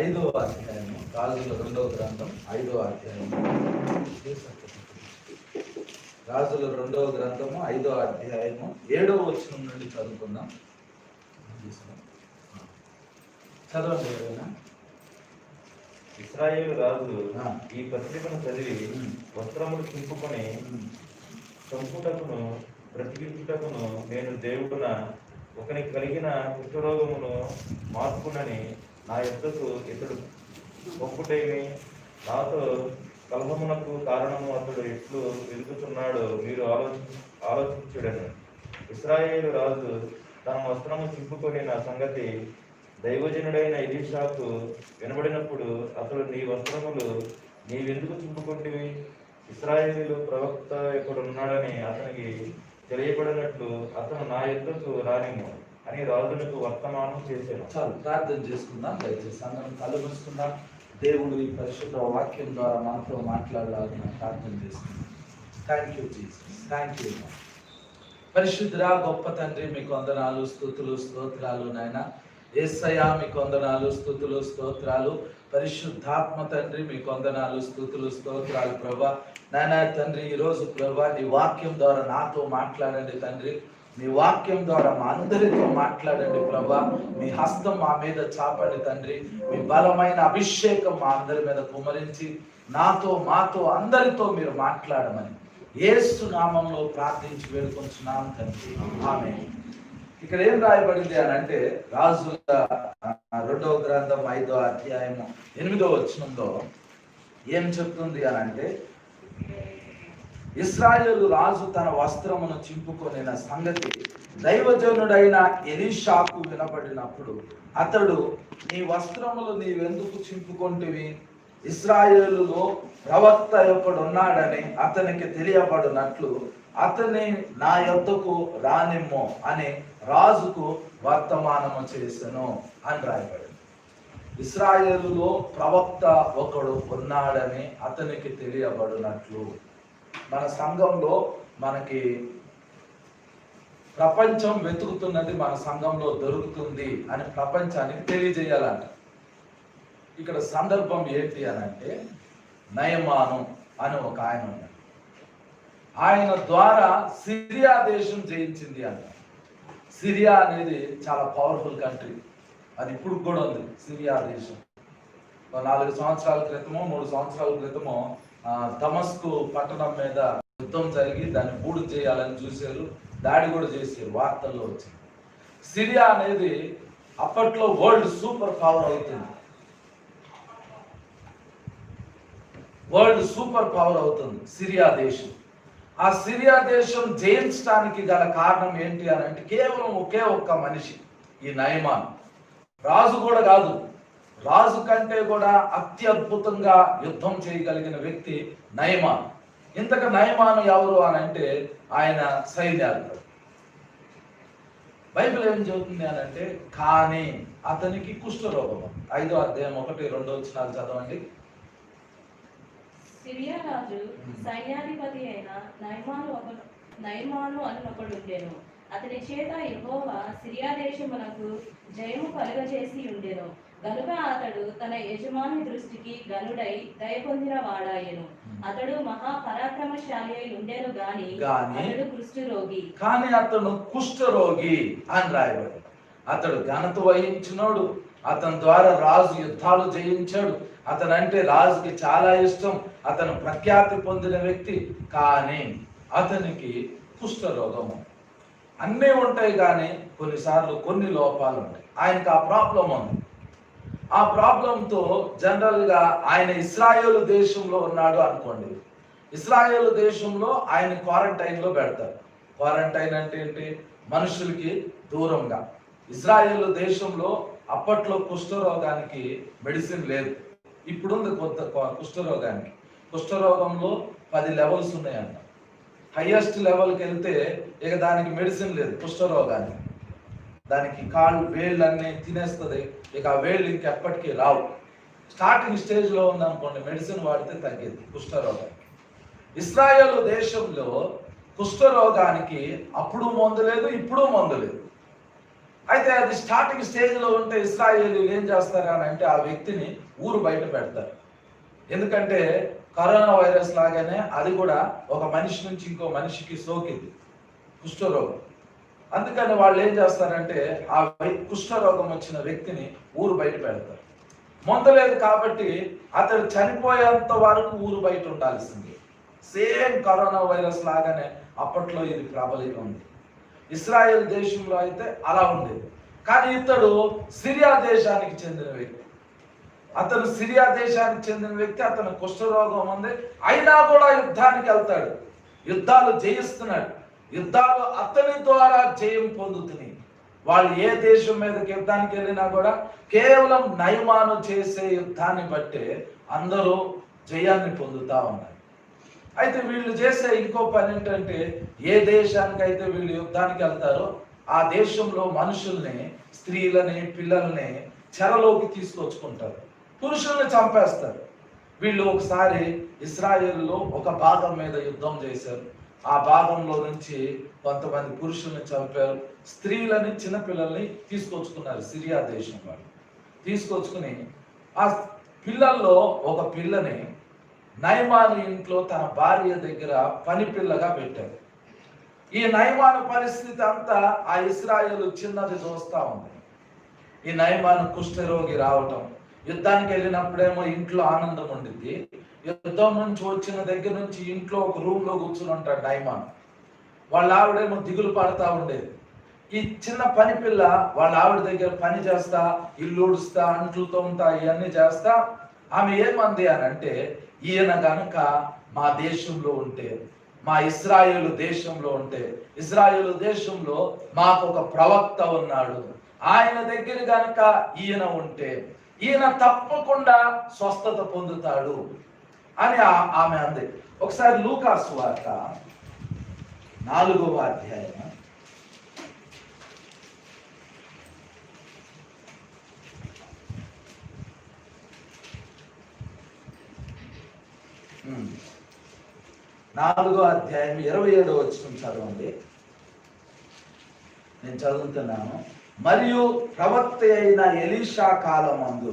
5వ అధ్యాయము, రాజుల 2వ గ్రంథం 5వ అధ్యాయము, రాజుల 2వ గ్రంథము 5వ అధ్యాయము 7వ వచనం నుండి చదువుకుందాం. చదవండి ఏదైనా. ఇశ్రాయేలు రాజు ఈ పత్రికను చదివి వస్త్రములు చింపుకొని చంపుటకును బ్రతికించుటకును నేను దేవుడున ఒకనికి కలిగిన కుష్ఠరోగమును మార్పునని నా యొద్దకు ఇతడు ఒప్పుటేమి, నాతో కలహమునకు కారణము అతడు ఎట్లు వెతుకుతున్నాడో మీరు ఆలోచించుడను. ఇశ్రాయేలు రాజు తన వస్త్రము చింపుకొని నా సంగతి దైవజనుడైన ఎలీషాకు వినబడినప్పుడు అతడు నీ వస్త్రములు నీవెందుకు చింపుకుంటివి? ఇశ్రాయేలు ప్రవక్త ఎక్కడున్నాడని అతనికి తెలియబడినట్లు అతను నా యొద్దకు రానిము అని రాజులకు వర్తమానం చేశాను. చాలు, ప్రార్థన చేసుకుందాం. దయచేసి అందరం కళ్ళు మూసుకుందాం. దేవుడు ఈ పరిశుద్ధ వాక్యం ద్వారా మనతో మాట్లాడాలని ప్రార్థన చేసుకుందాం. Thank you Jesus, thank you. పరిశుద్ధుడా గొప్ప తండ్రి, మీకు వందనాలు, స్తుతులు, స్తోత్రాలు. నాయన యేసయ్యా మీకు వందనాలు, స్తుతులు, స్తోత్రాలు. పరిశుద్ధాత్మ తండ్రి మీకు వందనాలు, స్తుతులు, స్తోత్రాలు. ప్రభా నాయన తండ్రి, ఈరోజు ప్రభా నీ వాక్యం ద్వారా నాతో మాట్లాడండి తండ్రి. మీ వాక్యం ద్వారా మా అందరితో మాట్లాడండి ప్రభా. మీ హస్తం మా మీద చాపండి తండ్రి. మీ బలమైన అభిషేకం మా అందరి మీద కుమరించి మాతో అందరితో మీరు మాట్లాడమని యేసు నామంలో ప్రార్థించి వేడుకొంచున్నాం తండ్రి, ఆమేన్. ఇక్కడ ఏం రాయబడింది అని అంటే, రాజుల 2వ గ్రంథం 5వ అధ్యాయము 8వ వచనంలో ఏం చెప్తుంది అని అంటే, ఇశ్రాయేలు రాజు తన వస్త్రమును చింపుకొనిన సంగతి దైవజనుడైన ఎలీషాకు వినబడినప్పుడు అతడు నీ వస్త్రములు నీవెందుకు చింపుకొంటివి? ఇశ్రాయేలులో ప్రవక్త ఒకడున్నాడని అతనికి తెలియబడినట్లు అతని నా యొద్దకు రానిమ్ము అని రాజుకు వర్తమానము చేసెను అని రాయబడింది. ఇశ్రాయేలులో ప్రవక్త ఒకడు ఉన్నాడని అతనికి తెలియబడినట్లు. మన సంఘంలో మనకి ప్రపంచం వెతుకుతున్నది మన సంఘంలో దొరుకుతుంది అని ప్రపంచానికి తెలియజేయాలంట. ఇక్కడ సందర్భం ఏంటి అని అంటే, నయమాను అని ఒక ఆయన ఉన్నాడు. ఆయన ద్వారా సిరియా దేశం జయించింది అంట. సిరియా అనేది చాలా పవర్ఫుల్ కంట్రీ, అది ఇప్పుడు కూడా ఉంది. సిరియా దేశం 4 సంవత్సరాల క్రితమో 3 సంవత్సరాల క్రితమో దమస్కు పట్టణం మీద యుద్ధం జరిగి దాన్ని బూడు చేయాలని చూశారు, దాడి కూడా చేశారు, వార్తల్లో వచ్చింది. సిరియా అనేది అప్పట్లో వరల్డ్ సూపర్ పవర్ అవుతుంది, వరల్డ్ సూపర్ పవర్ అవుతుంది సిరియా దేశం. ఆ సిరియా దేశం జయించడానికి గల కారణం ఏంటి అని అంటే, కేవలం ఒకే ఒక్క మనిషి, ఈ నయమాన్. రాజు కూడా కాదు, రాజు కంటే కూడా అత్యద్భుతంగా యుద్ధం చేయగలిగిన వ్యక్తి నయమాన్. ఇంతకు నయమాన్ ఎవరు అని అంటే, ఆయన సైన్యాధిపతి. బైబిల్ ఏం చెబుతుంది అని అంటే, కానీ అతనికి కుష్ఠరోగం. 5వ అధ్యాయం 1-2 వచనాలు చదవండి. సిరియా రాజు సైన్యాధిపతి అయిన నయమాను అని ఒకడు ఉండెను. అతని చేత యెహోవా సిరియా దేశమునకు జయము కలుగజేసి ఉండెను గనుక అతడు తన యజమాని దృష్టికి గనుడై దయ పొందిన వాడాయెను. అతడు మహాపరాక్రమశాలి అయి ఉండెను గాని అతడు కుష్ఠరోగి. కానీ అతను కుష్ఠరోగి అని రాయబడి. అతడు ఘనత వహించినోడు, అతని ద్వారా రాజు యుద్ధాలు జయించాడు, అతనంటే రాజుకి చాలా ఇష్టం, అతను ప్రఖ్యాతి పొందిన వ్యక్తి. కానీ అతనికి కుష్ఠరోగము. అన్నీ ఉంటాయి కానీ కొన్నిసార్లు కొన్ని లోపాలు ఉంటాయి. ఆయనకు ఆ ప్రాబ్లం ఉంది. ఆ ప్రాబ్లంతో జనరల్గా ఆయన ఇశ్రాయేలు దేశంలో ఉన్నాడు అనుకోండి, ఇశ్రాయేలు దేశంలో ఆయన క్వారంటైన్లో పెడతారు. క్వారంటైన్ అంటే ఏంటి? మనుషులకి దూరంగా. ఇశ్రాయేలు దేశంలో అప్పట్లో కుష్ఠరోగానికి మెడిసిన్ లేదు, ఇప్పుడుంది కొత్త కుష్ఠరోగానికి. కుష్ఠరోగంలో 10 లెవెల్స్ ఉన్నాయంట. హైయెస్ట్ లెవెల్కి వెళ్తే ఇక దానికి మెడిసిన్ లేదు. కుష్ఠరోగానికి దానికి వేళ్ళన్నీ తినేస్తుంది, ఇక ఆ వేళ్ళు ఇంకెప్పటికీ రావు. స్టార్టింగ్ స్టేజ్లో ఉందనుకోండి, మెడిసిన్ వాడితే తగ్గింది కుష్ఠరోగానికి. ఇశ్రాయేలు దేశంలో కుష్ఠరోగానికి అప్పుడు మందు లేదు, ఇప్పుడు మందు లేదు. అయితే అది స్టార్టింగ్ స్టేజ్లో ఉంటే ఇశ్రాయేలీలు ఏం చేస్తారు అని అంటే ఆ వ్యక్తిని ఊరు బయట పెడతారు. ఎందుకంటే కరోనా వైరస్ లాగానే అది కూడా ఒక మనిషి నుంచి ఇంకో మనిషికి సోకింది, కుష్ఠరోగం. అందుకని వాళ్ళు ఏం చేస్తారంటే ఆ కుష్ఠరోగం వచ్చిన వ్యక్తిని ఊరు బయట పెడతారు. మొందలేదు కాబట్టి అతడు చనిపోయేంత వరకు ఊరు బయట ఉండాల్సింది. సేమ్ కరోనా వైరస్ లాగానే అప్పట్లో ఇది ప్రబలి ఉంది. ఇశ్రాయేల్ దేశంలో అయితే అలా ఉండేది. కానీ ఇతడు సిరియా దేశానికి చెందిన వ్యక్తి. అతను సిరియా దేశానికి చెందిన వ్యక్తి. అతను కుష్ఠరోగం ఉంది, అయినా కూడా యుద్ధానికి వెళ్తాడు, యుద్ధాలు జయిస్తున్నాడు. యుద్ధాలు అతని ద్వారా జయం పొందుతున్నాయి. వాళ్ళు ఏ దేశం మీదకి యుద్ధానికి వెళ్ళినా కూడా కేవలం నయమాను చేసే యుద్ధాన్ని బట్టే అందరూ జయాన్ని పొందుతా ఉన్నారు. అయితే వీళ్ళు చేసే ఇంకో పని ఏంటంటే, ఏ దేశానికైతే వీళ్ళు యుద్ధానికి వెళ్తారో ఆ దేశంలో మనుషుల్ని, స్త్రీలని, పిల్లల్ని చెరలోకి తీసుకొచ్చుకుంటారు, పురుషుల్ని చంపేస్తారు. వీళ్ళు ఒకసారి ఇశ్రాయేలులో ఒక భాగం మీద యుద్ధం చేశారు. ఆ భాగంలో నుంచి కొంతమంది పురుషుల్ని చంపారు, స్త్రీలని, చిన్నపిల్లల్ని తీసుకొచ్చుకున్నారు. సిరియా దేశం వాళ్ళు తీసుకొచ్చుకుని ఆ పిల్లల్లో ఒక పిల్లని నయమాను ఇంట్లో తన భార్య దగ్గర పని పిల్లగా పెట్టారు. ఈ నయమాను పరిస్థితి అంతా ఆ ఇశ్రాయేలు చిన్నది చూస్తా ఉంది. ఈ నయమాను కుష్ఠరోగి రావటం, యుద్ధానికి వెళ్ళినప్పుడేమో ఇంట్లో ఆనందం ఉండిద్ది, యుద్ధం నుంచి వచ్చిన దగ్గర నుంచి ఇంట్లో ఒక రూమ్ లో కూర్చుని ఉంటాడు నయమాను. వాళ్ళ ఆవిడేమో దిగులు పడతా ఉండేది. ఈ చిన్న పని పిల్ల వాళ్ళ ఆవిడ దగ్గర పని చేస్తా, ఇల్లు ఉడుస్తా, అంట్లు తోముతా, ఇవన్నీ చేస్తా. ఆమె ఏమంది అని అంటే, ఈయన గనుక మా దేశంలో ఉంటే, మా ఇశ్రాయేలు దేశంలో ఉంటే, ఇశ్రాయేలు దేశంలో మాకు ఒక ప్రవక్త ఉన్నాడు, ఆయన దగ్గర గనుక ఈయన ఉంటే ఈయన తప్పకుండా స్వస్థత పొందుతాడు అని ఆమె అంది. ఒకసారి లూకా సువార్త 4వ అధ్యాయం 4వ అధ్యాయం 27వ వచనం చదవండి. నేను చదువుతున్నాను. మరియు ప్రవక్త అయిన ఎలీషా కాలమందు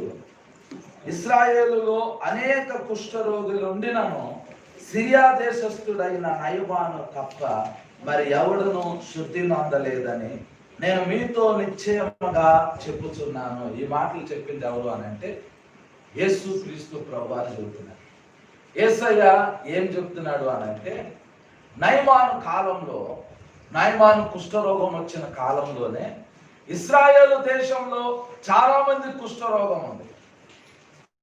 ఇశ్రాయేలులో అనేక కుష్ఠరోగులు ఉండినను సిరియా దేశస్థుడైన నయమాను తప్ప మరి ఎవడును శుద్ధి నొందలేదని నేను మీతో నిశ్చయముగా చెప్పుచున్నాను. ఈ మాటలు చెప్పింది ఎవరు అని అంటే యేసు క్రీస్తు ప్రభువారు చెబుతున్నారు. యేసయ్య ఏం చెప్తున్నాడు అని అంటే, నయమాను కాలంలో, నయమాను కుష్ఠరోగం వచ్చిన కాలంలోనే ఇశ్రాయేలు దేశంలో చాలా మంది కుష్ఠరోగం ఉంది.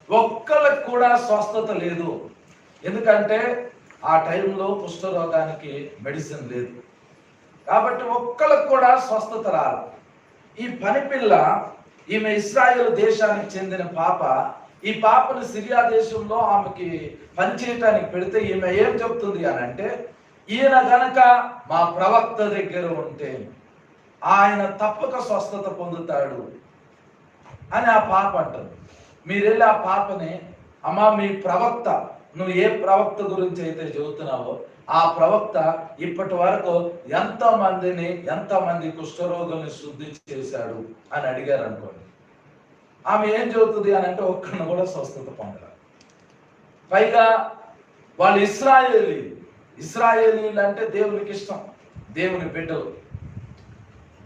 ఒక్కళ్ళకి కూడా స్వస్థత లేదు. ఎందుకంటే ఆ టైంలో కుష్ఠరోగానికి మెడిసిన్ లేదు కాబట్టి ఒక్కళ్ళకి కూడా స్వస్థత రాదు. ఈ పని పిల్ల, ఈమె ఇశ్రాయేలు దేశానికి చెందిన పాప, ఈ పాపను సిరియా దేశంలో ఆమెకి పని చేయటానికి పెడితే ఈమె ఏం చెప్తుంది అని అంటే, ఈయన గనక మా ప్రవక్త దగ్గర ఉంటే ఆయన తప్పక స్వస్థత పొందుతాడు అని ఆ పాప అంటుంది. మీరు వెళ్ళి ఆ పాపని, అమ్మా మీ ప్రవక్త, నువ్వు ఏ ప్రవక్త గురించి అయితే చెబుతున్నావో ఆ ప్రవక్త ఇప్పటి వరకు ఎంతమంది కుష్ఠరోగుల్ని శుద్ధి చేశాడు అని అడిగారు అనుకోండి. ఆమె ఏం చెబుతుంది అని అంటే, ఒక్కడిని కూడా స్వస్థత పొందరు. పైగా వాళ్ళు ఇశ్రాయేలీలు అంటే దేవునికి ఇష్టం, దేవుని బిడ్డలు.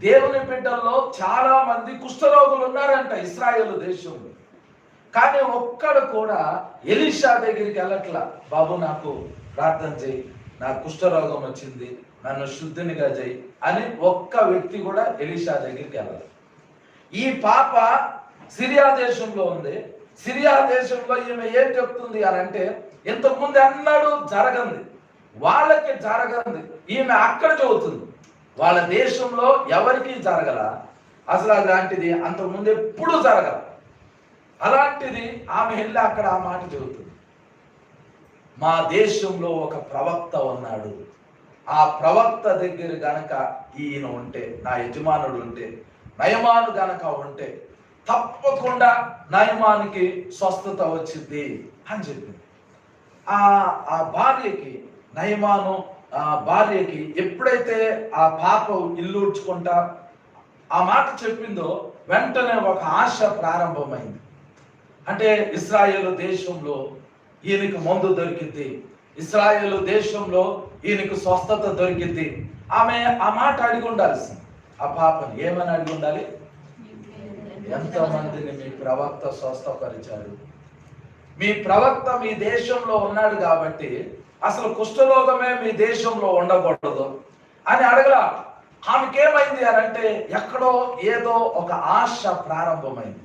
దేవుని బిడ్డల్లో చాలా మంది కుష్ఠరోగులు ఉన్నారంట ఇశ్రాయేలు దేశంలో. కానీ ఒక్కడు కూడా ఎలీషా దగ్గరికి వెళ్ళట్లా. బాబు నాకు ప్రార్థన చేయి, నాకు కుష్ఠరోగం వచ్చింది, నన్ను శుద్ధినిగా చేయి అని ఒక్క వ్యక్తి కూడా ఎలీషా దగ్గరికి వెళ్ళాలి. ఈ పాప సిరియా దేశంలో ఉంది. సిరియా దేశంలో ఈమె ఏం చెప్తుంది అని అంటే, ఇంతకుముందు అన్నాడు జరగంది, వాళ్ళకి జరగంది, ఈమె అక్కడ చెబుతుంది. వాళ్ళ దేశంలో ఎవరికి జరగల, అసలు అలాంటిది అంతకుముందు ఎప్పుడూ జరగల. అలాంటిది ఆమె వెళ్ళి అక్కడ ఆ మాట చెబుతుంది. మా దేశంలో ఒక ప్రవక్త ఉన్నాడు, ఆ ప్రవక్త దగ్గర గనక ఈయన ఉంటే, నా యజమానుడు ఉంటే, నయమాను గనక ఉంటే తప్పకుండా నయమానికి స్వస్థత వచ్చింది అని చెప్పింది. ఆ భార్యకి, నయమాను భార్యకి ఎప్పుడైతే ఆ పాప ఇల్లు ఉడ్చుకుంటా ఆ మాట చెప్పిందో వెంటనే ఒక ఆశ ప్రారంభమైంది. అంటే ఇశ్రాయేలు దేశంలో ఈయనకు మందు దొరికింది, ఇశ్రాయేలు దేశంలో ఈయనకు స్వస్థత దొరికింది. ఆమె ఆ మాట అడిగి ఉండాల్సింది. ఆ పాపని ఏమని అడిగి ఉండాలి? ఎంతమందిని మీ ప్రవక్త స్వస్థపరిచాడు? మీ ప్రవక్త మీ దేశంలో ఉన్నాడు కాబట్టి అసలు కుష్ఠరోగమే మీ దేశంలో ఉండకూడదు అని అడగలా. ఆమెకేమైంది అని అంటే ఎక్కడో ఏదో ఒక ఆశ ప్రారంభమైంది.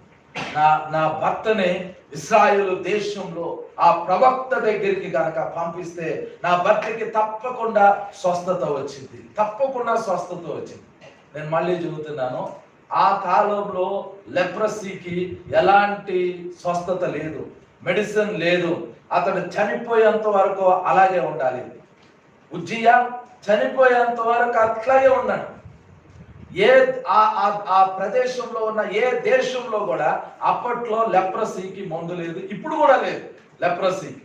నా భర్తని ఇశ్రాయేలు దేశంలో ఆ ప్రవక్త దగ్గరికి గనక పంపిస్తే నా భర్తకి తప్పకుండా స్వస్థత వచ్చింది, తప్పకుండా స్వస్థత వచ్చింది. నేను మళ్ళీ చెబుతున్నాను, ఆ కాలంలో లెప్రసీకి ఎలాంటి స్వస్థత లేదు, మెడిసిన్ లేదు. అతడు చనిపోయేంత వరకు అలాగే ఉండాలి. ఉజ్జియా చనిపోయేంత వరకు అట్లాగే ఉన్నాడు. ఆ ప్రదేశంలో ఉన్న ఏ దేశంలో కూడా అప్పట్లో లెప్రసీకి మందు లేదు, ఇప్పుడు కూడా లేదు. లెప్రసీకి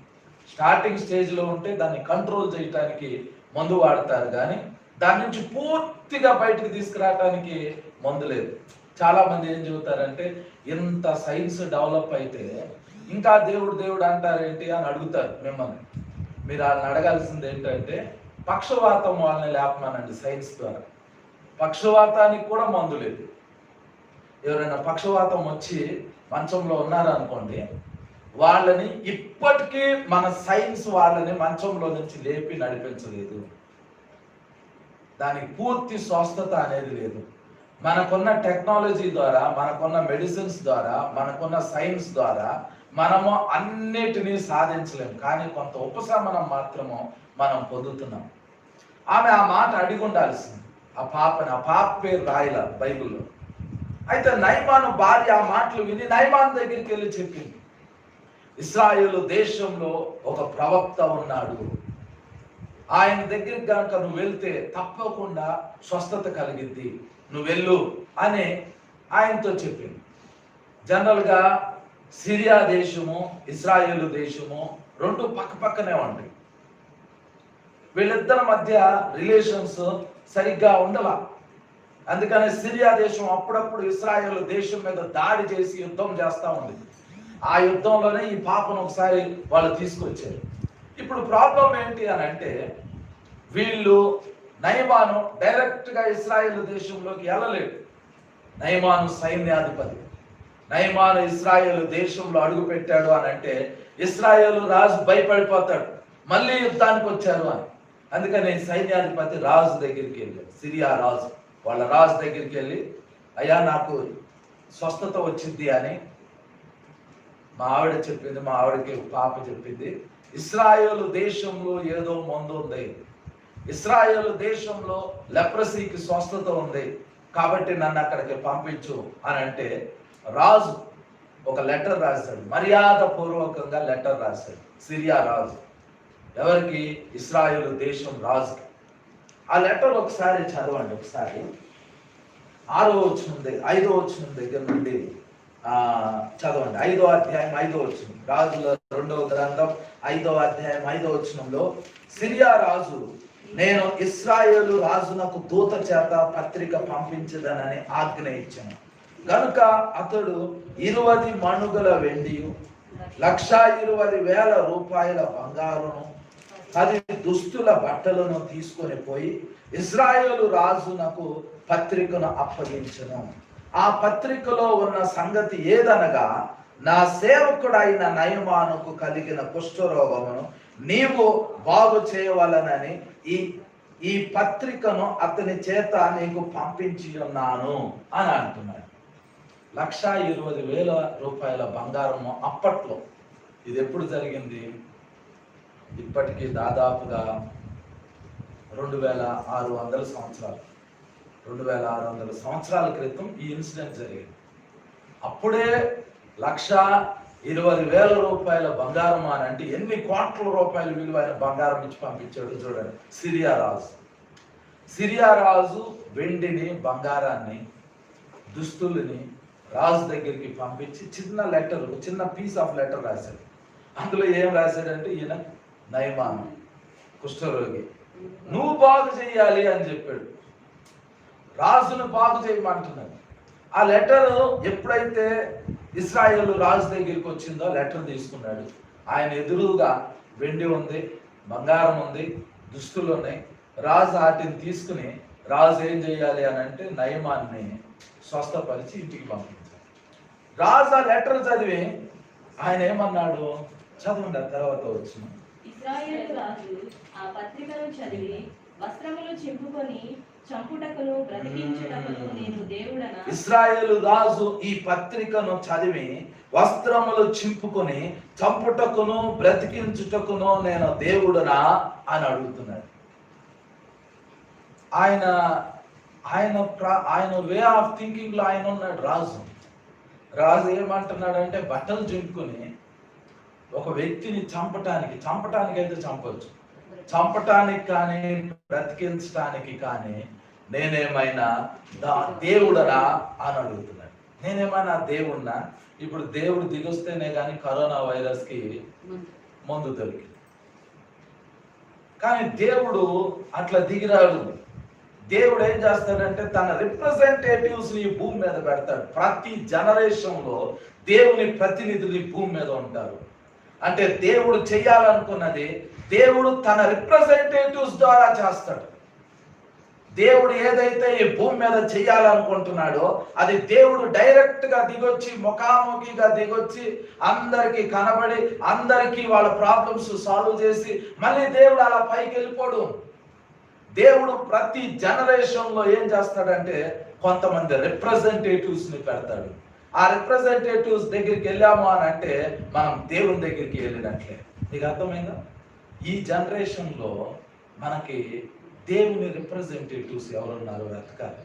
స్టార్టింగ్ స్టేజ్లో ఉంటే దాన్ని కంట్రోల్ చేయటానికి మందు వాడతారు, కానీ దాని నుంచి పూర్తిగా బయటకు తీసుకురావటానికి మందు లేదు. చాలా మంది ఏం చెబుతారంటే, ఇంత సైన్స్ డెవలప్ అయితే ఇంకా దేవుడు దేవుడు అంటారేంటి అని అడుగుతారు మిమ్మల్ని. మీరు వాళ్ళని అడగాల్సింది ఏంటంటే, పక్షవాతం వాళ్ళని లేపమానండి సైన్స్ ద్వారా. పక్షవాతానికి కూడా మందు లేదు. ఎవరైనా పక్షవాతం వచ్చి మంచంలో ఉన్నారనుకోండి, వాళ్ళని ఇప్పటికీ మన సైన్స్ వాళ్ళని మంచంలో నుంచి లేపి నడిపించలేదు. దానికి పూర్తి స్వస్థత అనేది లేదు. మనకున్న టెక్నాలజీ ద్వారా, మనకున్న మెడిసిన్స్ ద్వారా, మనకున్న సైన్స్ ద్వారా మనము అన్నిటినీ సాధించలేము, కానీ కొంత ఉపశమనం మాత్రము మనం పొందుతున్నాం. ఆమె ఆ మాట అడిగి ఉండాల్సింది. ఆ పాప పేరు రాయల బైబిల్లో. అయితే నయమాను భార్య ఆ మాటలు విని నయమాను దగ్గరికి వెళ్ళి చెప్పింది, ఇశ్రాయేలు దేశంలో ఒక ప్రవక్త ఉన్నాడు, ఆయన దగ్గరికి కనుక నువ్వు వెళ్తే తప్పకుండా స్వస్థత కలిగిద్ది, నువ్వు వెళ్ళు అని ఆయనతో చెప్పింది. జనరల్గా సిరియా దేశము, ఇశ్రాయేలు దేశము రెండు పక్క పక్కనే ఉంటాయి. వీళ్ళిద్దరి మధ్య రిలేషన్స్ సరిగ్గా ఉండల. అందుకని సిరియా దేశం అప్పుడప్పుడు ఇశ్రాయేలు దేశం మీద దాడి చేసి యుద్ధం చేస్తూ ఉంది. ఆ యుద్ధంలోనే ఈ పాపను ఒకసారి వాళ్ళు తీసుకొచ్చారు. ఇప్పుడు ప్రాబ్లం ఏంటి అని అంటే, వీళ్ళు నయమాను డైరెక్ట్గా ఇశ్రాయేలు దేశంలోకి వెళ్ళలేడు. నయమాను సైన్యాధిపతి. నయమాను ఇశ్రాయేలు దేశంలో అడుగు పెట్టాడు అని అంటే ఇశ్రాయేలు రాజు భయపడిపోతాడు, మళ్ళీ యుద్ధానికి వచ్చారు అని. అందుకని సైన్యాధిపతి రాజు దగ్గరికి వెళ్ళాడు, సిరియా రాజు. వాళ్ళ రాజు దగ్గరికి వెళ్ళి, అయ్యా నాకు స్వస్థత వచ్చింది అని మా ఆవిడ చెప్పింది, మా ఆవిడకి పాప చెప్పింది, ఇశ్రాయేలు దేశంలో ఏదో మందు ఉంది, ఇశ్రాయేలు దేశంలో లెప్రసీకి స్వస్థత ఉంది, కాబట్టి నన్ను అక్కడికి పంపించు అని అంటే రాజు ఒక లెటర్ రాశాడు, మర్యాద పూర్వకంగా లెటర్ రాశాడు సిరియా రాజు. ఎవరికి? ఇశ్రాయేలు దేశం రాజుకి. ఆ లెటర్ ఒకసారి చదవండి. ఒకసారి 6వ వచనం 5వ వచనం దగ్గర నుండి చదవండి. 5వ అధ్యాయం 5వ వచనం, రాజుల 2వ గ్రంథం 5వ అధ్యాయం 5వ వచనంలో, సిరియా రాజు, నేను ఇశ్రాయేలు రాజునకు దూత చేత పత్రిక పంపించదనని ఆజ్ఞ ఇచ్చాను గనుక అతడు 20 మణుగుల వెండియు 1,20,000 రూపాయల బంగారును 10 దుస్తుల బట్టలను తీసుకొని పోయి ఇశ్రాయేలు రాజునకు పత్రికను అప్పగించను. ఆ పత్రికలో ఉన్న సంగతి ఏదనగా, నా సేవకుడైన నయమానుకు కలిగిన కుష్ఠరోగమును నీవు బాగు చేయవలనని ఈ పత్రికను అతని చేత నీకు పంపించి ఉన్నాను అని అంటున్నాడు. 1,20,000 రూపాయల బంగారము అప్పట్లో. ఇది ఎప్పుడు జరిగింది? ఇప్పటికీ దాదాపుగా 2,600 సంవత్సరాలు, 2,600 సంవత్సరాల క్రితం ఈ ఇన్సిడెంట్ జరిగింది. అప్పుడే 1,20,000 రూపాయల బంగారం అని అంటే ఎన్ని కోట్ల రూపాయల విలువైన బంగారం ఇచ్చి పంపించాడు చూడండి సిరియా రాజు. సిరియా రాజు వెండిని, బంగారాన్ని, దుస్తుల్ని రాజు దగ్గరికి పంపించి చిన్న లెటర్, చిన్న పీస్ ఆఫ్ లెటర్ రాశాడు. అందులో ఏం రాశాడంటే, ఈయన నయమాను కుష్ఠరోగి, నువ్వు బాగు చేయాలి అని చెప్పాడు. రాజును బాగు చేయమంటున్నాడు. ఆ లెటర్ ఎప్పుడైతే ఇశ్రాయేలు రాజు దగ్గరికి వచ్చిందో లెటర్ తీసుకున్నాడు. ఆయన ఎదురుగా వెండి ఉంది, బంగారం ఉంది, దుస్తులు ఉన్నాయి. రాజు వాటిని తీసుకుని రాజు ఏం చేయాలి అని అంటే నయమాన్ని స్వస్థపరిచి ఇంటికి పంపించాడు. రాజు ఆ లెటర్ చదివి ఆయన ఏమన్నాడు చదవండి, ఆ తర్వాత వచ్చిన. ఇశ్రాయేలు రాజు ఆ పత్రికను చదివి వస్త్రములు చింపుకొని చంపుటకును బ్రతికించుటకును నేను దేవుడనా. ఇశ్రాయేలు రాజు ఈ పత్రికను చదివి వస్త్రములు చింపుకొని చంపుటకును బ్రతికించుటకును నేను దేవుడనా అని అడుగుతున్నాడు. ఆయన ఆయన ఆయన వే ఆఫ్ థింకింగ్ లో ఆయన ఉన్నాడు. రాజు ఏమంటున్నాడంటే బట్టలు చింపుకొని ఒక వ్యక్తిని చంపటానికి అయితే చంపొచ్చు, చంపటానికి కానీ బ్రతికించడానికి కానీ నేనేమైనా దేవుడనా అని అడుగుతున్నాడు. నేనేమైనా దేవుడినా? ఇప్పుడు దేవుడు దిగొస్తేనే కానీ కరోనా వైరస్ కి మందు దొరికింది. కానీ దేవుడు అట్లా దిగిరాడు. దేవుడు ఏం చేస్తాడంటే తన రిప్రజెంటేటివ్స్ ని భూమి మీద పెడతాడు. ప్రతి జనరేషన్ లో దేవుని ప్రతినిధులు ఈ భూమి మీద ఉంటారు. అంటే దేవుడు చేయాలనుకున్నది దేవుడు తన రిప్రజెంటేటివ్స్ ద్వారా చేస్తాడు. దేవుడు ఏదైతే ఈ భూమి మీద చేయాలనుకుంటున్నాడో అది దేవుడు డైరెక్ట్ గా దిగొచ్చి ముఖాముఖిగా దిగొచ్చి అందరికి కనబడి అందరికి వాళ్ళ ప్రాబ్లమ్స్ సాల్వ్ చేసి మళ్ళీ దేవుడు అలా పైకి వెళ్ళిపోడు. దేవుడు ప్రతి జనరేషన్ లో ఏం చేస్తాడంటే కొంతమంది రిప్రజెంటేటివ్స్ ని పెడతాడు. ఆ రిప్రజెంటేటివ్స్ దగ్గరికి వెళ్ళాము అని అంటే మనం దేవుని దగ్గరికి వెళ్ళినట్లే. నీకు అర్థమైందా? ఈ జనరేషన్ లో మనకి దేవుని రిప్రజెంటేటివ్స్ ఎవరున్నారో వెతకాలి.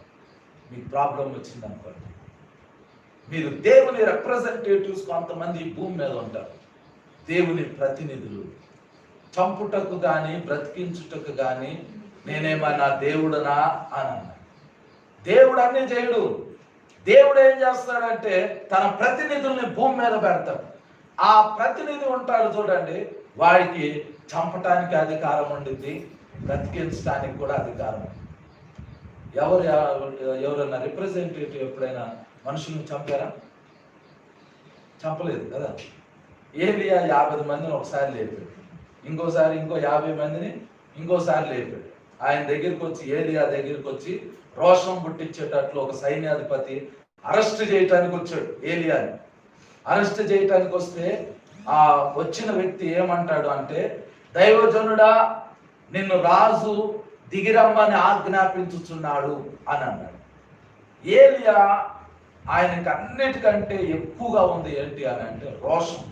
మీకు ప్రాబ్లం వచ్చింది అనుకోండి, మీరు దేవుని రిప్రజెంటేటివ్స్ కొంతమంది ఈ భూమి మీద ఉంటారు. దేవుని ప్రతినిధులు. చంపుటకు కానీ బ్రతికించుటకు కానీ నేనేమన్నా దేవుడనా అని అన్నాడు. దేవుడు అన్నీ చేయడు. దేవుడు ఏం చేస్తాడంటే తన ప్రతినిధుల్ని భూమి మీద పెడతాడు. ఆ ప్రతినిధి ఉంటాడు చూడండి, వాడికి చంపటానికి అధికారం ఉండింది, బ్రతికించడానికి కూడా అధికారం ఉంది. ఎవరైనా రిప్రజెంటేటివ్ ఎప్పుడైనా మనుషులను చంపారా? చంపలేదు కదా. ఏలియా 50 మందిని ఒకసారి లేపాడు, ఇంకోసారి ఇంకో 50 మందిని ఇంకోసారి లేపాడు. ఆయన దగ్గరికి వచ్చి ఏలియా దగ్గరికి వచ్చి రోషం పుట్టించేటట్లు ఒక సైన్యాధిపతి అరెస్ట్ చేయటానికి వచ్చాడు. ఏలియాని అరెస్ట్ చేయటానికి వస్తే ఆ వచ్చిన వ్యక్తి ఏమంటాడు అంటే, దైవజనుడా నిన్ను రాజు దిగిరమ్మని ఆజ్ఞాపించుచున్నాడు అని అన్నాడు. ఏలియా ఆయనకి అన్నిటికంటే ఎక్కువగా ఉంది ఏంటి అని అంటే రోషం,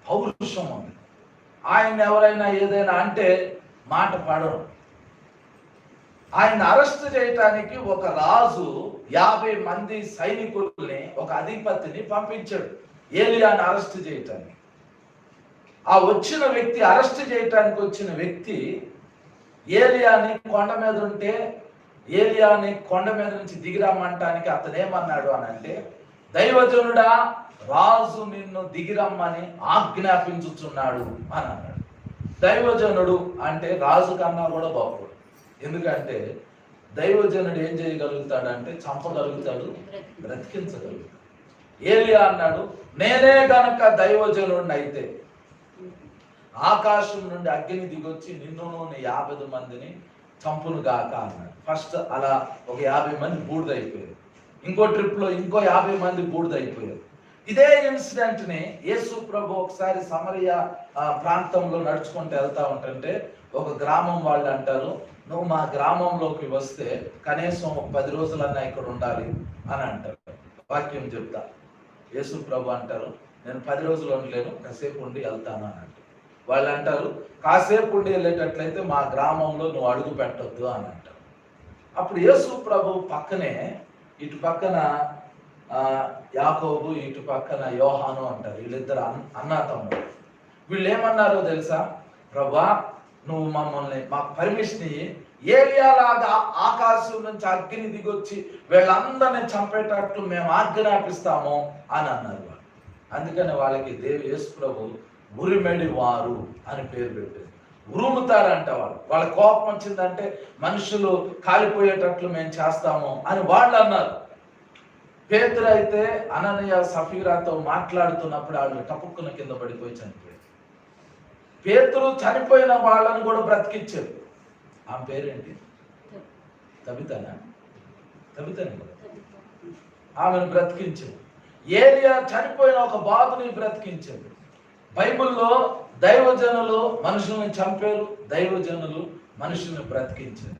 పౌరుషం ఉంది. ఆయన ఎవరైనా ఏదైనా అంటే మాట పడరు. ఆయన అరెస్ట్ చేయటానికి ఒక రాజు 50 మంది సైనికుల్ని ఒక అధిపతిని పంపించాడు ఏలియాని అరెస్ట్ చేయటానికి. ఆ వచ్చిన వ్యక్తి అరెస్ట్ చేయటానికి వచ్చిన వ్యక్తి ఏలియాని కొండ మీద ఉంటే ఏలియాని కొండ మీద నుంచి దిగిరమ్మంటానికి అతను ఏమన్నాడు అని అంటే, దైవజనుడా రాజు నిన్ను దిగిరమ్మని ఆజ్ఞాపించుచున్నాడు అని అన్నాడు. దైవజనుడు అంటే రాజు కన్నా కూడా గొప్పడు. ఎందుకంటే దైవజనుడు ఏం చేయగలుగుతాడంటే చంపగలుగుతాడు, బ్రతికించగలుగుతాడు. ఏలియా అన్నాడు, నేనే గనక దైవజనుడిని అయితే ఆకాశం నుండి అగ్ని దిగొచ్చి నిన్ను 50 మందిని చంపును గాక అన్నాడు. ఫస్ట్ అలా ఒక 50 మంది బూడిదైపోయారు. ఇంకో ట్రిప్ లో ఇంకో 50 మంది బూడిదైపోయారు. ఇదే ఇన్సిడెంట్ ని యేసు ప్రభు ఒకసారి సమరియా ప్రాంతంలో నడుచుకుంటూ వెళ్తా ఉంటుంటే ఒక గ్రామం వాళ్ళు అంటారు, నువ్వు మా గ్రామంలోకి వస్తే కనీసం 10 రోజులన్నా ఇక్కడ ఉండాలి అని అంటారు. వాక్యం చెప్తా. యేసు ప్రభు అంటారు, నేను 10 రోజులు ఉండలేను, కాసేపు ఉండి వెళ్తాను అని అంటారు. వాళ్ళు అంటారు, కాసేపు ఉండి వెళ్ళేటట్లయితే మా గ్రామంలో నువ్వు అడుగు పెట్టొద్దు అని అంటారు. అప్పుడు యేసు ప్రభు పక్కనే ఇటు పక్కన యాకోబు ఇటు పక్కన యోహాను అంటారు. వీళ్ళిద్దరు అన్నాతమ్ముడు. వీళ్ళు ఏమన్నారో తెలుసా? ప్రభా నువ్వు మమ్మల్ని మాకు పర్మిషన్ ఏలియాలాగా ఆకాశం నుంచి అగ్ని దిగొచ్చి వీళ్ళందరినీ చంపేటట్లు మేము ఆజ్ఞాపిస్తాము అని అన్నారు వాళ్ళు. అందుకని వాళ్ళకి యేసు ప్రభు ఉరిమెడి వారు అని పేరు పెట్టారు. ఉరుముతారంట. వాళ్ళ కోపం వచ్చిందంటే మనుషులు కాలిపోయేటట్లు మేము చేస్తాము అని వాళ్ళు అన్నారు. పేతురు అయితే అననీయ సఫీరాతో మాట్లాడుతున్నప్పుడు వాళ్ళు టపుక్కున కింద పడిపోయి చనిపోయారు. పేతురు చనిపోయిన వాళ్ళని కూడా బ్రతికించారు. ఆమె పేరేంటి? తబితనా? ఆమెను బ్రతికించారు. ఏలియా చనిపోయిన ఒక బాధని బ్రతికించారు. బైబిల్లో దైవజనులు మనుషుల్ని చంపారు, దైవజనులు మనుషుల్ని బ్రతికించారు.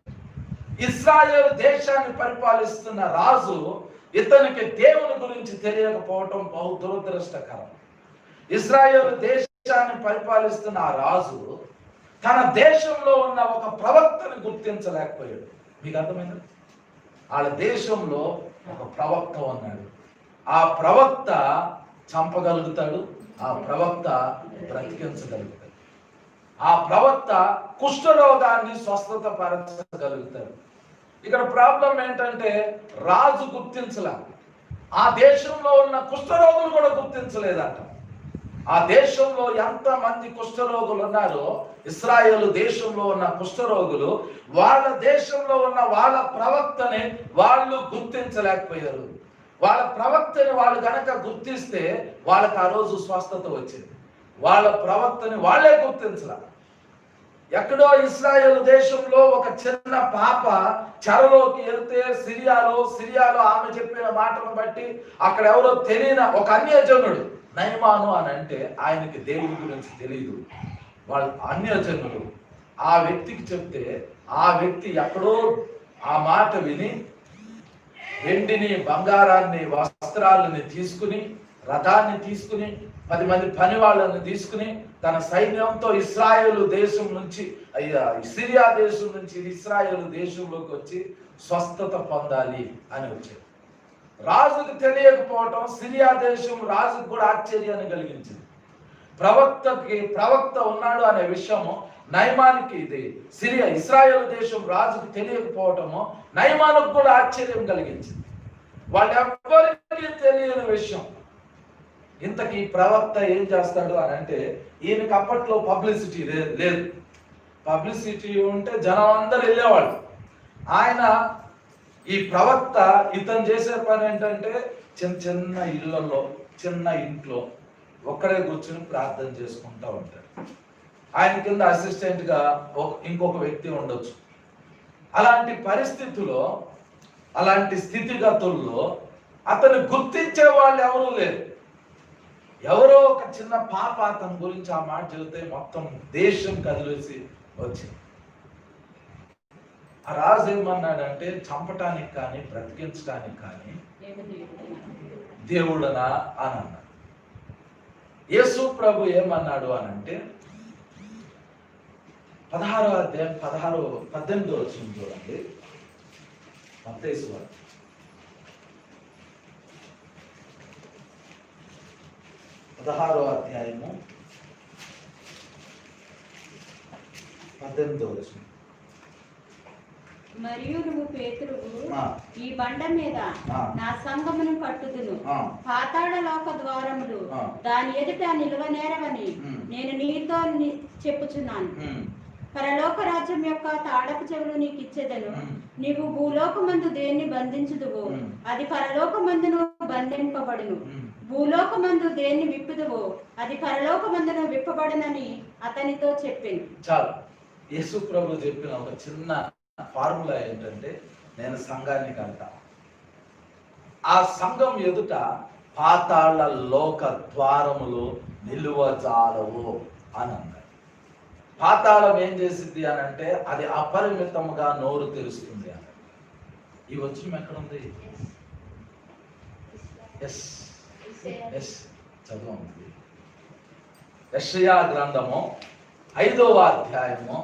ఇశ్రాయేలు దేశాన్ని పరిపాలిస్తున్న రాజు ఇతనికి దేవుని గురించి తెలియకపోవటం బహు దురదృష్టకరం. ఇశ్రాయేలు దేశాన్ని పరిపాలిస్తున్న ఆ రాజు తన దేశంలో ఉన్న ఒక ప్రవక్తని గుర్తించలేకపోయాడు. మీకు అర్థమైంది? వాళ్ళ దేశంలో ఒక ప్రవక్త ఉన్నాడు. ఆ ప్రవక్త చంపగలుగుతాడు, ఆ ప్రవక్త బ్రతికించగలుగుతాడు, ఆ ప్రవక్త కుష్ఠరోగాన్ని స్వస్థత పరచగలుగుతాడు. ఇక్కడ ప్రాబ్లం ఏంటంటే రాజు గుర్తించలే. ఆ దేశంలో ఉన్న కుష్ఠరోగులు కూడా గుర్తించలేదంట. ఆ దేశంలో ఎంతమంది కుష్ఠరోగులు ఉన్నారో, ఇశ్రాయేలు దేశంలో ఉన్న కుష్ఠరోగులు వాళ్ళ దేశంలో ఉన్న వాళ్ళ ప్రవక్తని వాళ్ళు గుర్తించలేకపోయారు. వాళ్ళ ప్రవక్తని వాళ్ళు గనక గుర్తిస్తే వాళ్ళకి ఆ రోజు స్వస్థత వచ్చింది. వాళ్ళ ప్రవక్తని వాళ్ళే గుర్తించలే. ఎక్కడో ఇశ్రాయేలు దేశంలో ఒక చిన్న పాప చెరలోకి వెళ్తే సిరియాలో ఆమె చెప్పిన మాటను బట్టి అక్కడ ఎవరో తెలియని ఒక అన్యజనుడు నయమాను అని అంటే ఆయనకి దేవుడి గురించి తెలియదు. వాళ్ళు అన్యజనులు. ఆ వ్యక్తికి చెప్తే ఆ వ్యక్తి ఎక్కడో ఆ మాట విని వెండిని, బంగారాన్ని, వస్త్రాలని తీసుకుని, రథాన్ని తీసుకుని, 10 మంది పని వాళ్ళని తీసుకుని తన సైన్యంతో ఇశ్రాయేలు దేశం నుంచి సిరియా దేశం నుంచి ఇశ్రాయేలు దేశంలోకి వచ్చి స్వస్థత పొందాలి అని వచ్చారు. రాజుకు తెలియకపోవటం సిరియా దేశం రాజుకు కూడా ఆశ్చర్యాన్ని కలిగించింది. ప్రవక్త ఉన్నాడు అనే విషయము నయమానికి, ఇది ఇశ్రాయేలు దేశం రాజుకు తెలియకపోవటము నయమానికి కూడా ఆశ్చర్యం కలిగించింది. వాళ్ళెవ్వరికీ తెలియని విషయం. ఇంతకీ ప్రవక్త ఏం చేస్తాడు అని అంటే, ఈయనకి అప్పట్లో పబ్లిసిటీ లేదు. పబ్లిసిటీ ఉంటే జనం అందరు వెళ్ళేవాళ్ళు. ఆయన ఈ ప్రవక్త ఇతను చేసే పని ఏంటంటే చిన్న ఇళ్లలో, చిన్న ఇంట్లో ఒక్కడే కూర్చుని ప్రార్థన చేసుకుంటూ ఉంటాడు. ఆయన కింద అసిస్టెంట్ గా ఇంకొక వ్యక్తి ఉండొచ్చు. అలాంటి పరిస్థితుల్లో, అలాంటి స్థితిగతుల్లో అతను గుర్తించే వాళ్ళు ఎవరూ లేరు. ఎవరో ఒక చిన్న పాప అతని గురించి ఆ మాట చెబితే మొత్తం దేశం కదిలేసి వచ్చింది. ఆ రాజు ఏమన్నాడంటే, చంపటానికి కానీ బ్రతికించడానికి కానీ దేవుడనా అని అన్నాడు. యేసు ప్రభు ఏమన్నాడు అని అంటే 16వ అధ్యాయం 18వ వచనం చూడండి. మత్తయి సువార్త 16వ అధ్యాయము 18వ వచనం. మరియు నువ్వు పేతురువు, ఈ బండ మీద నా సంఘమును కట్టుదును, పాతాళ లోక ద్వారములు దాని ఎదుట నిలువనేరవని నేను నీతో చెప్పుచున్నాను. పరలోక రాజ్యం యొక్క తాళపు చెవులు నీకు ఇచ్చేదను. నీవు భూలోకమందు దేన్ని బంధించుదువో అది పరలోకమందును బంధింపబడును, భూలోకమందు దేన్ని విప్పుదువో అది పరలోకమందును విప్పబడునని అతనితో చెప్పింది. చాలు. యేసు ప్రభు చెప్పిన ఒక చిన్న ఫార్ములా ఏంటంటే, నేను సంఘాన్ని కంటా, ఆ సంఘం ఎదుట పాతాళ లోక ద్వారములు నిలువజాలవు అని అన్నాడు. పాతాళం ఏం చేసింది అని అంటే, అది అపరిమితంగా నోరు తెరుస్తుంది అని. ఈ వచనం ఎక్కడుంది? చదవండి. యెషయా గ్రంథము 5వ అధ్యాయము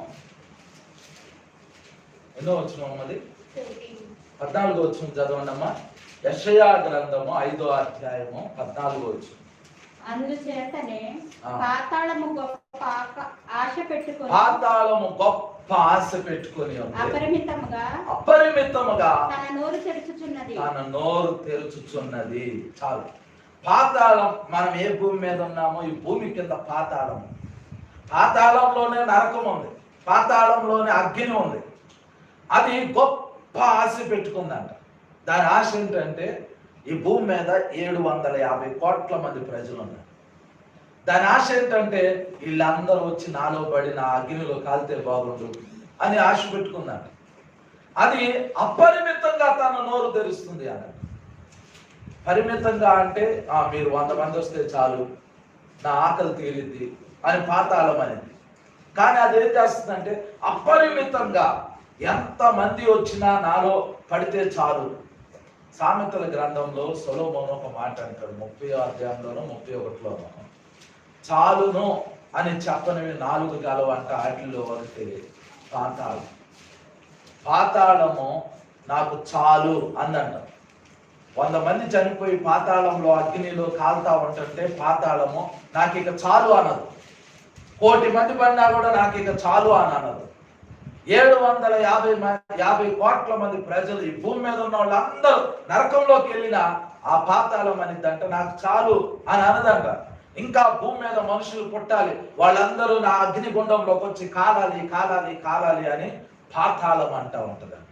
ఎన్నో వచనం అది? 14వ వచనం చదవండి అమ్మా. యెషయా గ్రంథము 5వ అధ్యాయము 14వ వచనం. అందుచేతనే పాతాళము గొప్ప ఆశ పెట్టుకొని అపరిమితముగా తన నోరు తెరుచుచున్నది. చాలు. పాతాళం, మనం ఏ భూమి మీద ఉన్నామో ఈ భూమి కింద పాతాళం. పాతాళంలోనే నరకం ఉంది, పాతాళంలోనే అగ్ని ఉంది. అది గొప్ప ఆశ పెట్టుకుందంట. దాని ఆశ ఏంటంటే ఈ భూమి మీద 750 కోట్ల మంది ప్రజలు ఉన్నారు. దాని ఆశ ఏంటంటే వీళ్ళందరూ వచ్చి నాలో పడి నా అగ్నిలో కాలితే బాగుండు అని ఆశ పెట్టుకుందంట. అది అపరిమితంగా తన నోరు తెరుస్తుంది అన్నట్టు. పరిమితంగా అంటే మీరు 100 మంది వస్తే చాలు, నా ఆకలి తీరిద్ది అని పాతాళం అనేది. కానీ అదేం చేస్తుందంటే అపరిమితంగా ఎంతమంది వచ్చినా నాలో పడితే చాలు. సామెతల గ్రంథంలో సొలొమోను ఒక మాట అంటాడు, 30వ అధ్యాయంలోనూ 31లోనూ, చాలును అని చెప్పనివి 4 గలవంట, వాటిల్లో ఒకటి పాతాళం. పాతాళము నాకు చాలు అందంట. 100 మంది చనిపోయి పాతాళంలో అగ్నిలో కాలుతా ఉంటుంటే పాతాళము నాకు ఇక చాలు అనదు. 1,000,000 మంది పడినా కూడా నాకు ఇక చాలు అని అనదు. 750 కోట్ల మంది ప్రజలు ఈ భూమి మీద ఉన్న వాళ్ళందరూ నరకంలోకి వెళ్ళినా ఆ పాతాళం అనిద్దంట నాకు చాలు అని అనదంట. ఇంకా భూమి మీద మనుషులు పుట్టాలి, వాళ్ళందరూ నా అగ్నిగుండంలోకి వచ్చి కాలాలి కాలాలి కాలాలి అని పాతాళం అంటా ఉంటదంట.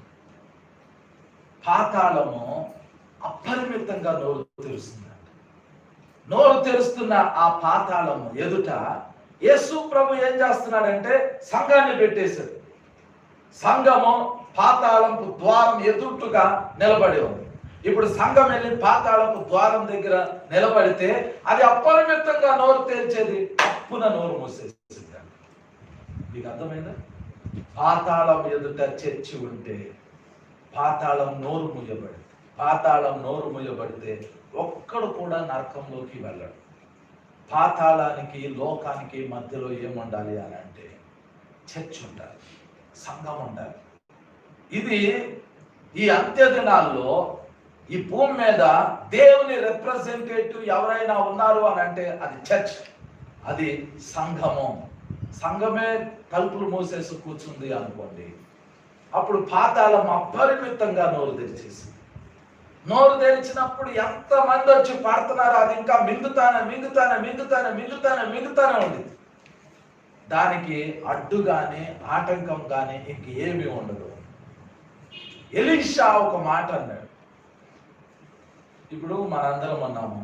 పాతాళము అపరిమితంగా నోరు తెరుస్తుందంట. నోరు తెరుస్తున్న ఆ పాతాళము ఎదుట యేసు ప్రభు ఏం చేస్తున్నాడంటే సంఘాన్ని పెట్టేశాడు. సంఘము పాతాళంపు ద్వారం ఎదుటుగా నిలబడి ఉంది. ఇప్పుడు సంఘం వెళ్ళి పాతాళంపు ద్వారం దగ్గర నిలబడితే అది అపరిమితంగా నోరు తెరిచేది తప్పున నోరు మూసేసింది. మీకు అర్థమైందా? పాతాళం ఎదుట చర్చి ఉంటే పాతాళం నోరు మూయబడింది. పాతాళం నోరు మూయబడితే ఒక్కడు కూడా నరకంలోకి వెళ్ళడు. పాతాళానికి లోకానికి మధ్యలో ఏముండాలి అని అంటే చర్చ్ ఉండాలి, సంఘం ఉండాలి. ఇది ఈ అంత్య దినాల్లో ఈ భూమి మీద దేవుని రిప్రజెంటేటివ్ ఎవరైనా ఉన్నారు అని అంటే అది చర్చ్, అది సంఘము. సంఘమే తలుపులు మూసేసి కూర్చుంది అనుకోండి, అప్పుడు పాతాళం అపరిమితంగా నోరు తెరిచేసి, నోరు తెరిచినప్పుడు ఎంతమంది వచ్చి పాడుతున్నారో అది ఇంకా మింగుతానే మింగుతానే మింగుతానే మింగుతానే మింగుతానే ఉంది. దానికి అడ్డు కానీ ఆటంకం కానీ ఇంక ఏమీ ఉండదు. ఎలీషా ఒక మాట అన్నాడు. ఇప్పుడు మనందరం ఉన్నాము,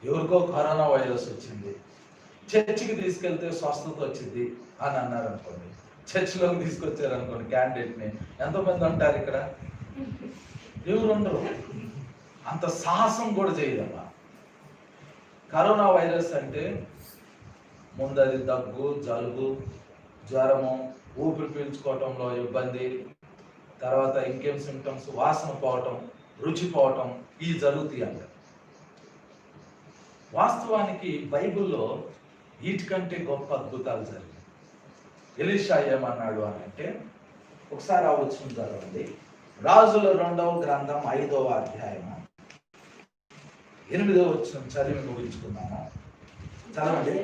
ఎవరికో కరోనా వైరస్ వచ్చింది, చర్చికి తీసుకెళ్తే స్వస్థత వచ్చింది అని అన్నారు అనుకోండి. చర్చిలోకి తీసుకొచ్చారు అనుకోండి క్యాండిడేట్ని, ఎంతోమంది ఉంటారు ఇక్కడ? ఎవరు ఉండరు. అంత సాహసం కూడా చేయదమ్మా. కరోనా వైరస్ అంటే ముందు అది దగ్గు, జలుబు, జ్వరము, ఊపిరి పీల్చుకోవటంలో ఇబ్బంది, తర్వాత ఇంకేం సింటమ్స్, వాసన పోవటం, రుచి పోవటం, ఈ జరుగుతాయి అంట. వాస్తవానికి బైబిల్లో వీటికంటే గొప్ప అద్భుతాలు జరిగాయి. ఎలీషా ఏమన్నాడు అని అంటే, ఒకసారి ఆ వచ్చిన చదవండి. రాజుల 2వ గ్రంథం 5వ అధ్యాయము 8వ వచనం చదివి ముగించుకున్నాము. చదవండి.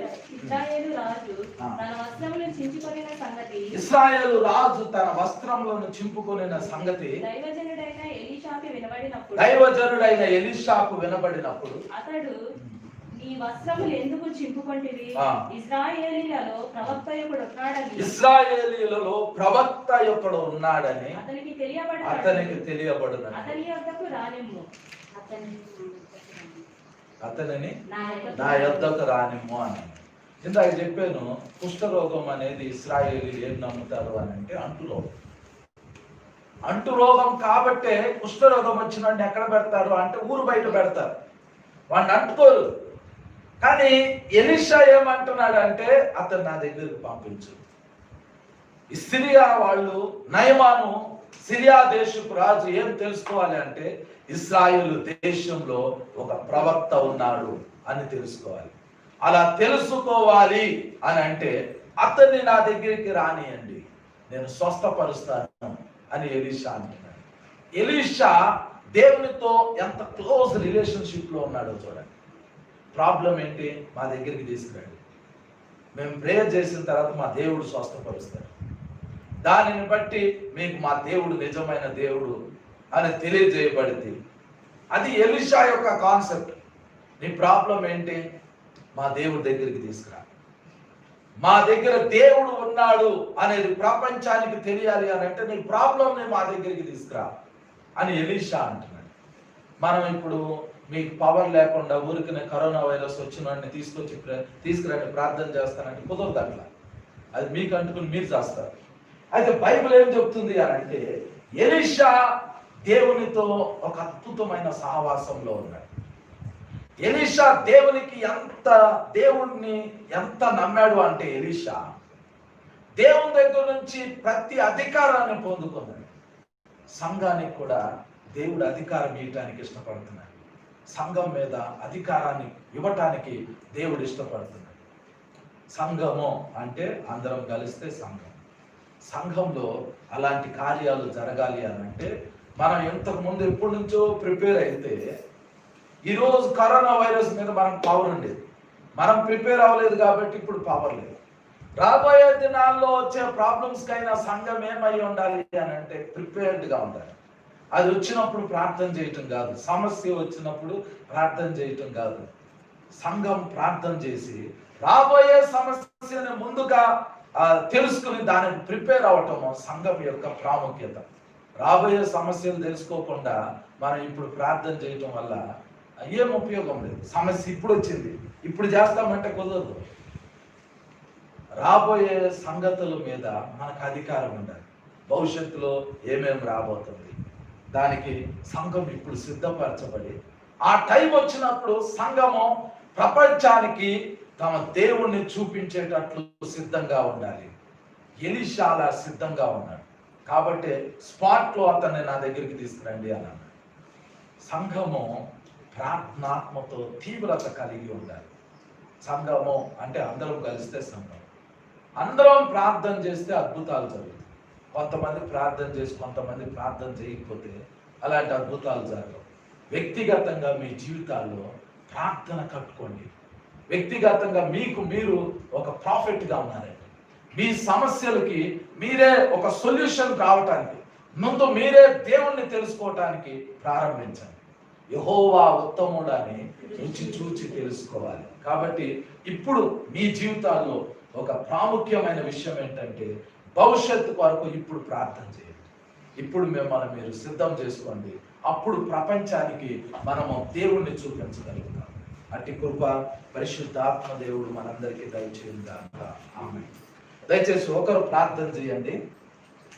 ఇశ్రాయేలు రాజు తన వస్త్రములను చింపుకొనిన సంగతి దైవజనుడైన ఎలీషాకు వినబడినప్పుడు అతడు, నీ వస్త్రములు ఎందుకు చింపుకొంటివి? ఇశ్రాయేలీలలో ప్రవక్త ఒకడు ఉన్నాడని అతనికి తెలియబడును. అతనిని నా యొద్దకు రానిమ్ము అని. ఇందాక చెప్పాను, కుష్ఠరోగం అనేది ఇశ్రాయేలీలు ఏం నమ్ముతారు అని అంటే అంటురోగం. అంటురోగం కాబట్టే కుష్ఠరోగం వచ్చిన వాడిని ఎక్కడ పెడతారు అంటే ఊరు బయట పెడతారు, వాడిని అంటుకోరు. కానీ ఎలీషా ఏమంటున్నాడు అంటే అతను నా దగ్గరికి పంపించు. ఈ సిరియా వాళ్ళు, నయమాను సిరియా దేశపు రాజు ఏం తెలుసుకోవాలి అంటే ఇశ్రాయేలు దేశంలో ఒక ప్రవక్త ఉన్నాడు అని తెలుసుకోవాలి. అలా తెలుసుకోవాలి అని అంటే అతన్ని నా దగ్గరికి రానియండి, నేను స్వస్థపరుస్తాను అని ఎలీషా అంటున్నాడు. ఎలీషా దేవునితో ఎంత క్లోజ్ రిలేషన్షిప్ లో ఉన్నాడో చూడండి. ప్రాబ్లం ఏంటి? మా దగ్గరికి తీసుకురండి, మేము ప్రేయర్ చేసిన తర్వాత మా దేవుడు స్వస్థపరుస్తాడు, దానిని బట్టి మీకు మా దేవుడు నిజమైన దేవుడు అని తెలియజేయబడింది. అది ఎలీషా యొక్క కాన్సెప్ట్. నీ ప్రాబ్లం ఏంటి? మా దేవుడి దగ్గరికి తీసుకురా. మా దగ్గర దేవుడు ఉన్నాడు అనేది ప్రపంచానికి తెలియాలి అని అంటే నీ ప్రాబ్లంని మా దగ్గరికి తీసుకురా అని ఎలీషా అంటున్నాడు. మనం ఇప్పుడు మీకు పవర్ లేకుండా ఊరికినే కరోనా వైరస్ వచ్చిన వాడిని తీసుకురండి ప్రార్థన చేస్తానంటే కుదరదు అట్లా. అది మీకు అంటుకుని మీరు చేస్తారు. అయితే బైబిల్ ఏం చెప్తుంది అని అంటే ఎలీషా దేవునితో ఒక అద్భుతమైన సహవాసంలో ఉన్నాడు. ఎలీషా దేవుణ్ణి ఎంత నమ్మాడు అంటే ఎలీషా దేవుని దగ్గర నుంచి ప్రతి అధికారాన్ని పొందుకున్నాడు. సంఘానికి కూడా దేవుడు అధికారం ఇవ్వటానికి ఇష్టపడుతున్నాడు. సంఘం మీద అధికారాన్ని ఇవ్వటానికి దేవుడు ఇష్టపడుతున్నాడు. సంఘము అంటే అందరం కలిస్తే సంఘం. సంఘంలో అలాంటి కార్యాలు జరగాలి అని అంటే మనం ఇంతకు ముందు ఎప్పటి నుంచో ప్రిపేర్ అయితే, ఈరోజు కరోనా వైరస్ మీద మనకు పవర్ ఉండేది, మనం ప్రిపేర్ అవ్వలేదు కాబట్టి ఇప్పుడు పవర్ లేదు. రాబోయే దినాల్లో వచ్చే ప్రాబ్లమ్స్కైనా సంఘం ఏమై ఉండాలి అని అంటే ప్రిపేర్డ్గా ఉండాలి. అది వచ్చినప్పుడు ప్రార్థన చేయటం కాదు, సమస్య వచ్చినప్పుడు ప్రార్థన చేయటం కాదు. సంఘం ప్రార్థన చేసి రాబోయే సమస్యని ముందుగా తెలుసుకుని దానికి ప్రిపేర్ అవటము సంఘం యొక్క ప్రాముఖ్యత. రాబోయే సమస్యలు తెలుసుకోకుండా మనం ఇప్పుడు ప్రార్థన చేయటం వల్ల ఏం ఉపయోగం లేదు. సమస్య ఇప్పుడు వచ్చింది, ఇప్పుడు చేస్తామంటే కుదరదు. రాబోయే సంగతుల మీద మనకు అధికారం ఉండాలి. భవిష్యత్తులో ఏమేమి రాబోతుంది దానికి సంఘం ఇప్పుడు సిద్ధపరచబడి ఆ టైం వచ్చినప్పుడు సంఘము ప్రపంచానికి తమ దేవుణ్ణి చూపించేటట్లు సిద్ధంగా ఉండాలి. ఎలీషా అలా సిద్ధంగా ఉన్నాడు కాబట్టి స్పాట్లో అతన్ని నా దగ్గరికి తీసుకురండి అని అన్నాడు. సంఘము ప్రార్థనాత్మతో తీవ్రత కలిగి ఉండాలి. సంఘము అంటే అందరం కలిస్తే సంఘం. అందరం ప్రార్థన చేస్తే అద్భుతాలు జరుగుతాయి. కొంతమంది ప్రార్థన చేసి కొంతమంది ప్రార్థన చేయకపోతే అలాంటి అద్భుతాలు జరగవు. వ్యక్తిగతంగా మీ జీవితాల్లో ప్రార్థన కట్టుకోండి. వ్యక్తిగతంగా మీకు మీరు ఒక ప్రాఫిట్గా ఉన్నారండి. మీ సమస్యలకి మీరే ఒక సొల్యూషన్ కావటానికి ముందు మీరే దేవుణ్ణి తెలుసుకోవటానికి ప్రారంభించండి. యెహోవా ఉత్తముడని రుచి చూచి తెలుసుకోవాలి. కాబట్టి ఇప్పుడు మీ జీవితాల్లో ఒక ప్రాముఖ్యమైన విషయం ఏంటంటే భవిష్యత్తు కొరకు ఇప్పుడు ప్రార్థన చేయండి. ఇప్పుడు మిమ్మల్ని మీరు సిద్ధం చేసుకోండి. అప్పుడు ప్రపంచానికి మనము దేవుణ్ణి చూపించగలుగుతాం. అట్టి కృప పరిశుద్ధాత్మ దేవుడు మనందరికీ దయచేయండి. ఆమేన్. దయచేసి ఒకరు ప్రార్థన చేయండి.